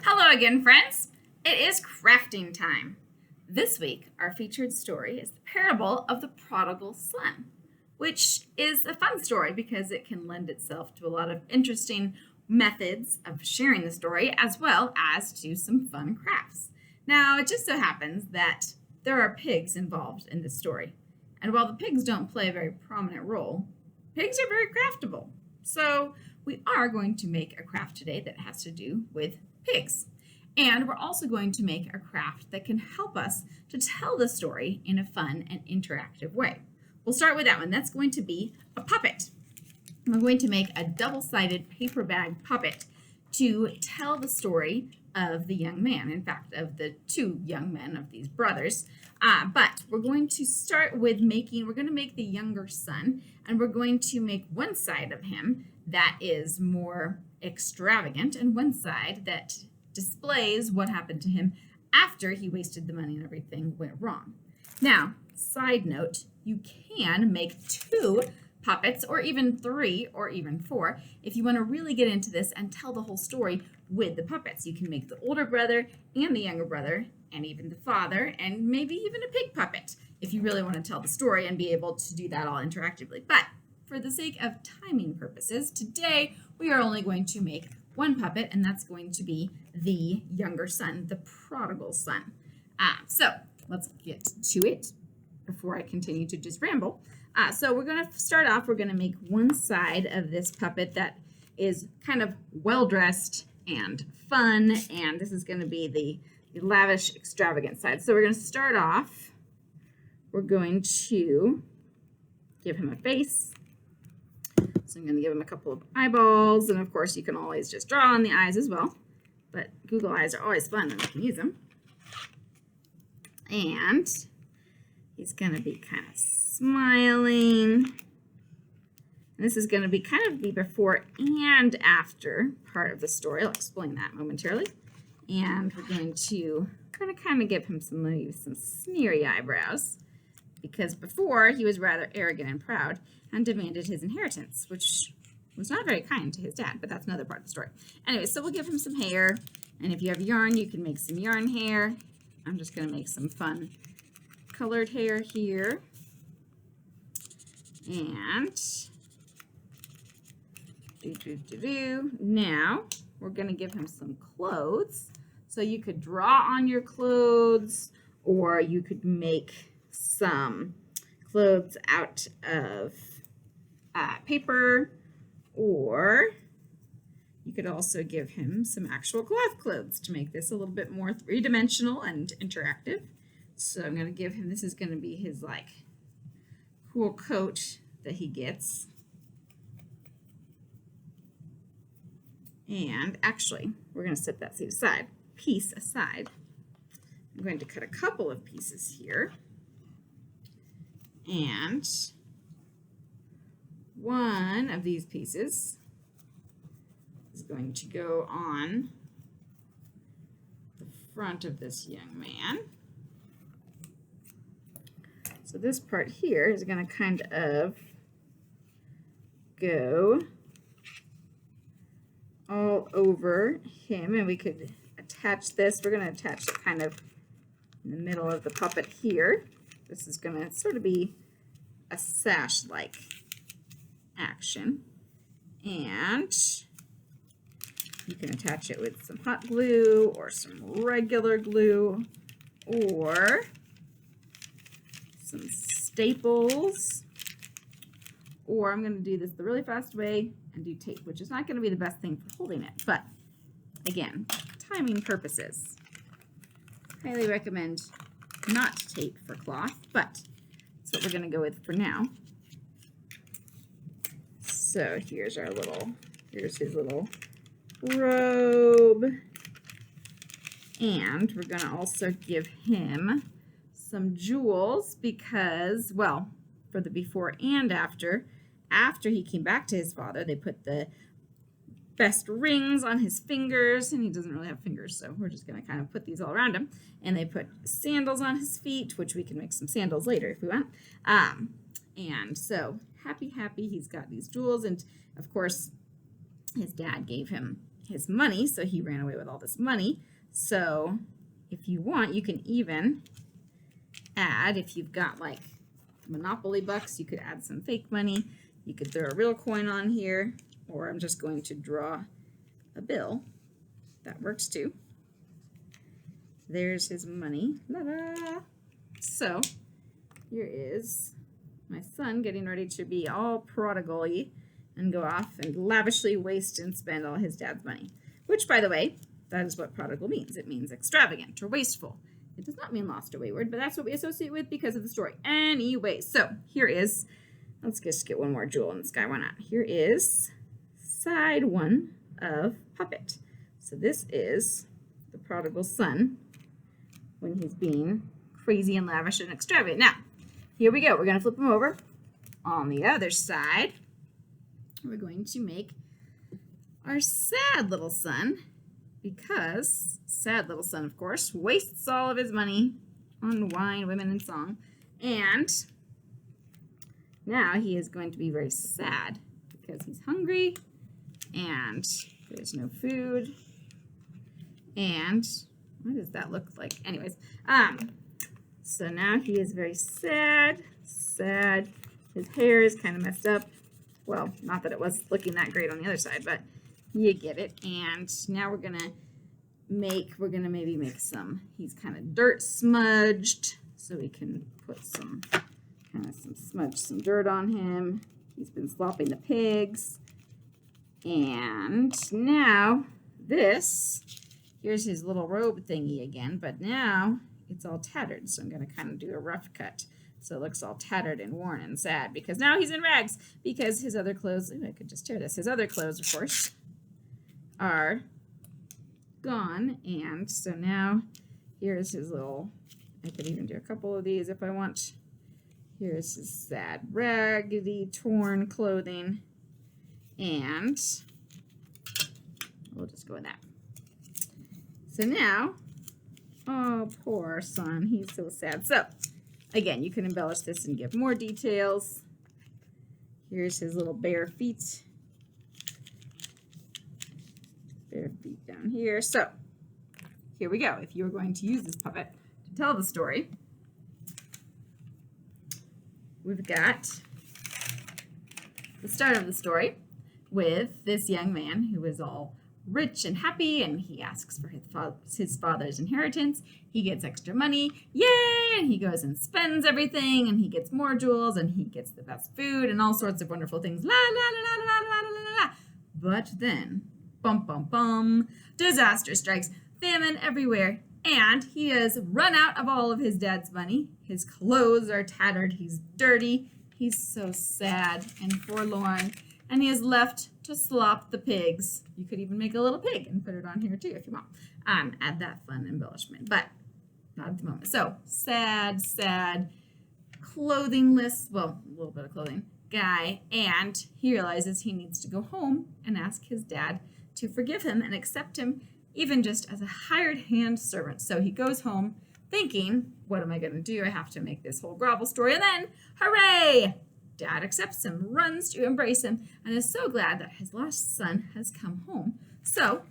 Hello again, friends. It is crafting time. This week, our featured story is the parable of the prodigal son, which is a fun story because it can lend itself to a lot of interesting methods of sharing the story as well as to some fun crafts. Now, it just so happens that there are pigs involved in this story. And while the pigs don't play a very prominent role, pigs are very craftable. So, we are going to make a craft today that has to do with pigs. And we're also going to make a craft that can help us to tell the story in a fun and interactive way. We'll start with that one. That's going to be a puppet. We're going to make a double-sided paper bag puppet to tell the story of the young man. In fact, of the two young men of these brothers. But we're going to start with we're going to make the younger son, and we're going to make one side of him that is more extravagant and one side that displays what happened to him after he wasted the money and everything went wrong. Now, side note, you can make two puppets or even three or even four if you want to really get into this and tell the whole story with the puppets. You can make the older brother and the younger brother and even the father and maybe even a pig puppet if you really want to tell the story and be able to do that all interactively. But for the sake of timing purposes, today we are only going to make one puppet, and that's going to be the younger son, the prodigal son. So let's get to it before I continue to just ramble. So we're going to start off, we're going to make one side of this puppet that is kind of well-dressed and fun, and this is going to be the lavish, extravagant side. So we're going to start off, we're going to give him a face. So I'm going to give him a couple of eyeballs, and of course you can always just draw on the eyes as well, but Google eyes are always fun and we can use them. And he's going to be kind of smiling. And this is going to be kind of the before and after part of the story. I'll explain that momentarily. And we're going to kind of give him some sneery eyebrows, because before he was rather arrogant and proud and demanded his inheritance, which was not very kind to his dad, but that's another part of the story. Anyway, so we'll give him some hair, and if you have yarn, you can make some yarn hair. I'm just going to make some fun colored hair here. And now we're going to give him some clothes. So you could draw on your clothes, or you could make some clothes out of paper, or you could also give him some actual cloth clothes to make this a little bit more three-dimensional and interactive. So I'm going to give him, this is going to be his cool coat that he gets. And actually, we're going to set that piece aside. I'm going to cut a couple of pieces here. And one of these pieces is going to go on the front of this young man. So this part here is going to kind of go all over him, and we could attach this. We're going to attach it kind of in the middle of the puppet here. This is going to sort of be a sash-like action. And you can attach it with some hot glue or some regular glue or some staples. Or I'm going to do this the really fast way and do tape, which is not going to be the best thing for holding it. But again, timing purposes, highly recommend not tape for cloth, but that's what we're going to go with for now. So here's his little robe. And we're going to also give him some jewels because, well, for the before and after he came back to his father, they put the best rings on his fingers, and he doesn't really have fingers, so we're just going to kind of put these all around him. And they put sandals on his feet, which we can make some sandals later if we want. And so happy he's got these jewels, and of course his dad gave him his money, so he ran away with all this money. So if you want, you can even add, if you've got like Monopoly bucks, you could add some fake money. You could throw a real coin on here, or I'm just going to draw a bill. That works too. There's his money. Ta-da! So here is my son getting ready to be all prodigal-y and go off and lavishly waste and spend all his dad's money. Which, by the way, that is what prodigal means. It means extravagant or wasteful. It does not mean lost or wayward, but that's what we associate with because of the story. Anyway, so here is, let's just get one more jewel in the sky. Why not? Here is side one of Puppet. So this is the prodigal son when he's being crazy and lavish and extravagant. Now, here we go. We're going to flip him over. On the other side, we're going to make our sad little son, because sad little son, of course, wastes all of his money on wine, women, and song. And now he is going to be very sad because he's hungry and there's no food. And what does that look like? Anyways, so now he is very sad. His hair is kind of messed up. Well, not that it was looking that great on the other side, but you get it. And now we're gonna maybe make some, he's kind of dirt smudged, so we can put some dirt on him. He's been slopping the pigs. And now here's his little robe thingy again, but now it's all tattered. So I'm gonna kind of do a rough cut. So it looks all tattered and worn and sad because now he's in rags because his other clothes, I could just tear this. His other clothes, of course, are gone. And so now here's his little, I could even do a couple of these if I want. Here's his sad, raggedy, torn clothing. And we'll just go with that. So now, oh, poor son, he's so sad. So again, you can embellish this and give more details. Here's his little bare feet. Bare feet down here. So here we go. If you were going to use this puppet to tell the story, we've got the start of the story with this young man who is all rich and happy, and he asks for his father's inheritance. He gets extra money, yay, and he goes and spends everything, and he gets more jewels, and he gets the best food, and all sorts of wonderful things, la la la la la la la la la. But then, bum bum bum, disaster strikes, famine everywhere, and he has run out of all of his dad's money. His clothes are tattered, he's dirty, he's so sad and forlorn, and he is left to slop the pigs. You could even make a little pig and put it on here too if you want. Add that fun embellishment, but not at the moment. So sad, clothingless, well, a little bit of clothing guy, and he realizes he needs to go home and ask his dad to forgive him and accept him even just as a hired hand servant. So he goes home thinking, what am I going to do? I have to make this whole grovel story, and then, hooray! Dad accepts him, runs to embrace him, and is so glad that his lost son has come home. So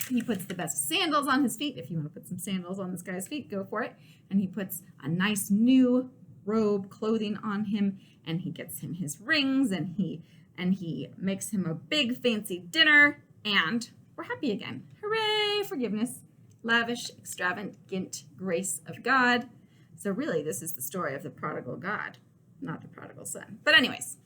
he puts the best sandals on his feet. If you want to put some sandals on this guy's feet, go for it. And he puts a nice new robe clothing on him, and he gets him his rings, and he makes him a big fancy dinner, and we're happy again. Hooray, forgiveness, lavish, extravagant grace of God. So really, this is the story of the prodigal God, not the prodigal son. But anyways,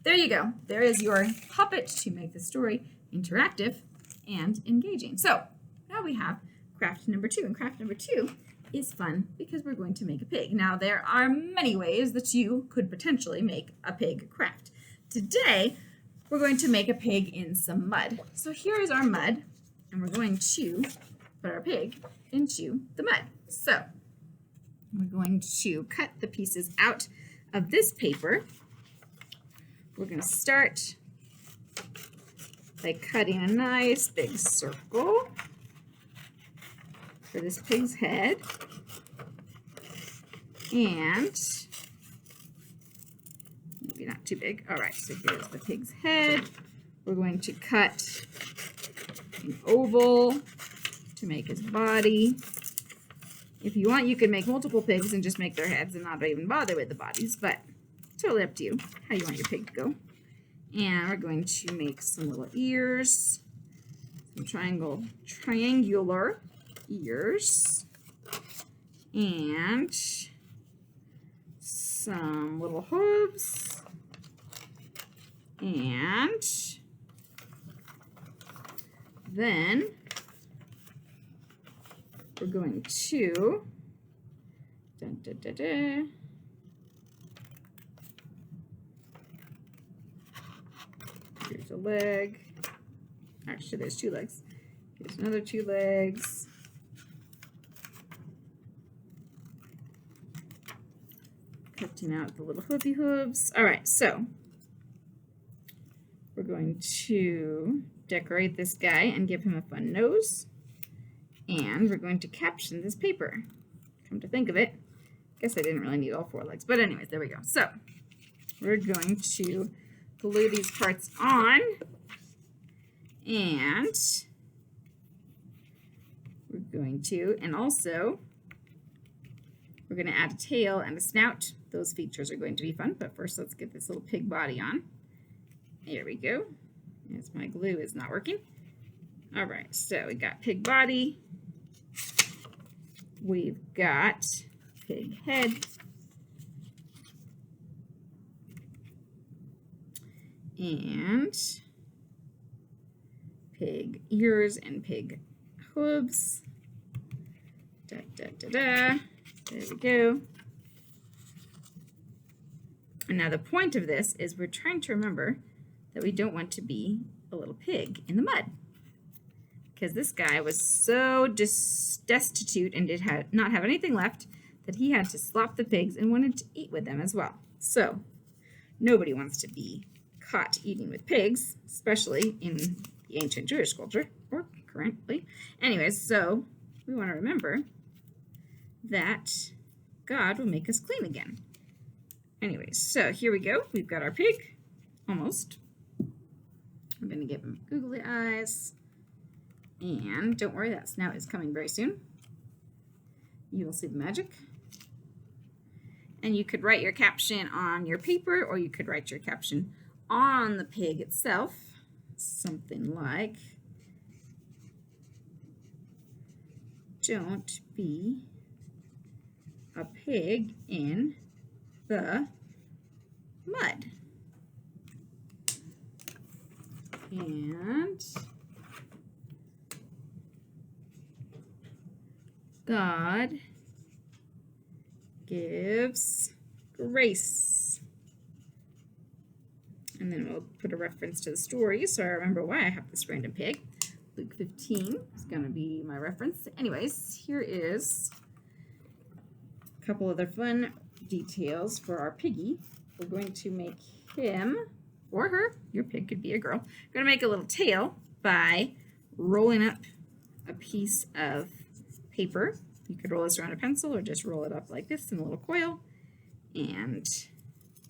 there you go. There is your puppet to make the story interactive and engaging. So now we have craft number 2. And craft number 2 is fun because we're going to make a pig. Now there are many ways that you could potentially make a pig craft. Today, we're going to make a pig in some mud. So here is our mud, and we're going to put our pig into the mud. So we're going to cut the pieces out of this paper. We're going to start by cutting a nice big circle for this pig's head, and maybe not too big. All right, so here's the pig's head. We're going to cut an oval to make his body. If you want, you can make multiple pigs and just make their heads and not even bother with the bodies, but totally up to you how you want your pig to go. And we're going to make some little ears, some triangular ears, and some little hooves, and then we're going to here's a leg. Actually, there's 2 legs. Here's another 2 legs. Cutting out the little hoovy hooves. All right, so we're going to decorate this guy and give him a fun nose. And we're going to caption this paper. Come to think of it, I guess I didn't really need all 4 legs. But anyways, there we go. So we're going to glue these parts on. And we're going to, and also we're going to add a tail and a snout. Those features are going to be fun. But first, let's get this little pig body on. There we go. As my glue is not working. All right, so we got pig body. We've got pig head. And pig ears and pig hooves. There we go. And now the point of this is we're trying to remember that we don't want to be a little pig in the mud. Because this guy was so destitute and did not have anything left that he had to slop the pigs and wanted to eat with them as well. So nobody wants to be caught eating with pigs, especially in the ancient Jewish culture, or currently. Anyways, so we want to remember that God will make us clean again. Anyways, so here we go. We've got our pig, almost. I'm going to give him googly eyes. And don't worry, that snout is coming very soon. You will see the magic. And you could write your caption on your paper, or you could write your caption on the pig itself. Something like, don't be a pig in the mud. And God gives grace. And then we'll put a reference to the story so I remember why I have this random pig. Luke 15 is going to be my reference. Anyways, here is a couple other fun details for our piggy. We're going to make him, or her, your pig could be a girl, we're going to make a little tail by rolling up a piece of paper. You could roll this around a pencil or just roll it up like this in a little coil. And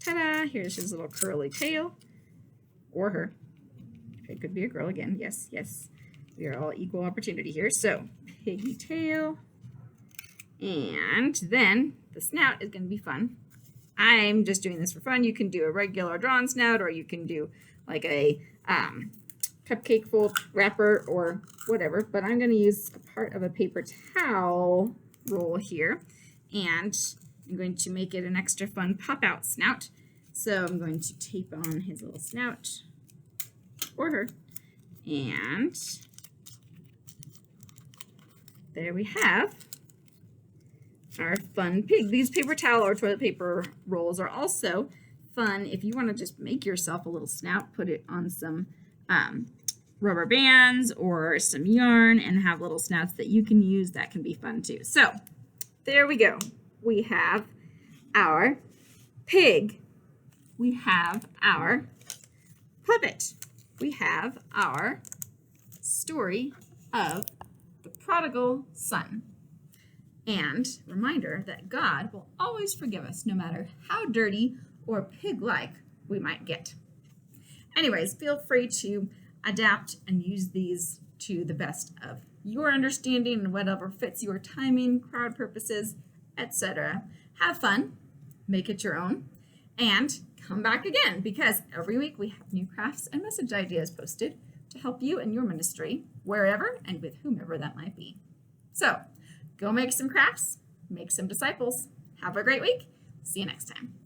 ta-da, here's his little curly tail. Or her. It could be a girl again. Yes, yes. We are all equal opportunity here. So, piggy tail. And then the snout is going to be fun. I'm just doing this for fun. You can do a regular drawn snout, or you can do like a cupcake fold wrapper or whatever, but I'm going to use a part of a paper towel roll here, and I'm going to make it an extra fun pop-out snout. So I'm going to tape on his little snout, or her, and there we have our fun pig. These paper towel or toilet paper rolls are also fun if you want to just make yourself a little snout, put it on some rubber bands or some yarn and have little snouts that you can use. That can be fun too. So there we go. We have our pig. We have our puppet. We have our story of the prodigal son. And reminder that God will always forgive us no matter how dirty or pig-like we might get. Anyways, feel free to adapt and use these to the best of your understanding and whatever fits your timing, crowd purposes, etc. Have fun, make it your own, and come back again, because every week we have new crafts and message ideas posted to help you in your ministry, wherever and with whomever that might be. So go make some crafts, make some disciples. Have a great week. See you next time.